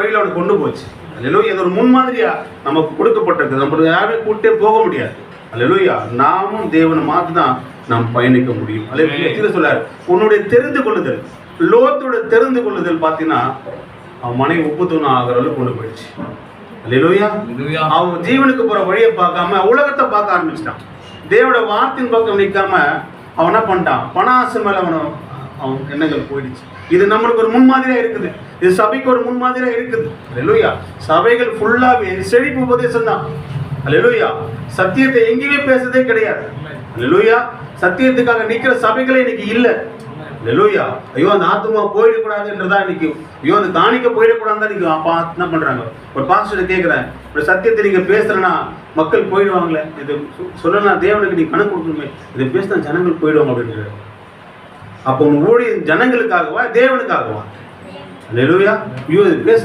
வழியில் அவனை கொண்டு போச்சு. அல்லேலூயா. இது ஒரு முன்மாதிரியா நமக்கு கொடுக்கப்பட்டிருக்கு. நம்ம யாரும் கூட்டே போக முடியாது. அல்லேலூயா. நாமும் தேவனை மாற்றி தான் நாம் பயணிக்க முடியும். அல்லேலூயா. சொல்லார் உன்னுடைய தெரிந்து கொள்ளுதல், லோத்தோட தெரிந்து கொள்ளுதல் பார்த்தீங்கன்னா அவன் மனைவி உப்பு தூணம் ஆகிற அளவுக்கு கொண்டு போயிடுச்சு. அல்லேலூயா. அவன் ஜீவனுக்கு போற வழியை பார்க்காம உலகத்தை பார்க்க ஆரம்பிச்சிட்டான். தேவோட வார்த்தையின் பக்கம் நிற்காம அவன் என்ன பண்ணிட்டான், பணாசை மேல அவன் எண்ணங்கள் போயிடுச்சு. இது நம்மளுக்கு ஒரு முன்மாதிரியா இருக்குது. இது சபைக்கு ஒரு முன்மாதிரியா இருக்குது. அல்லேலூயா. சபைகள் ஃபுல்லாவே செழிப்பு உபதேசம் தான். அல்லேலூயா. சத்தியத்தை எங்கேயுமே பேசுறதே கிடையாது. அல்லேலூயா. சத்தியத்துக்காக நிக்கிற சபைகளே இன்னைக்கு இல்லை. அல்லேலூயா. ஐயோ அந்த ஆத்துமா போயிடக்கூடாதுன்றதா இன்னைக்கு, ஐயோ அந்த காணிக்க போயிடக்கூடாதுன்னு தான் இன்னைக்கு என்ன பண்றாங்க. ஒரு பாஸ்டர் கேட்கிறேன், ஒரு சத்தியத்தை நீங்க பேசுறேன்னா மக்கள் போயிடுவாங்களே, இது சொல்லலாம் தேவனுக்கு நீ கணக்கு கொடுக்கணுமே, இதை பேசினா ஜனங்கள் போயிடுவாங்க அப்படின்றாரு. அப்போ உன் ஊழிய ஜனங்களுக்காகவா தேவனுக்காகவா? அல்லேலூயா. ஐயோ இது பேச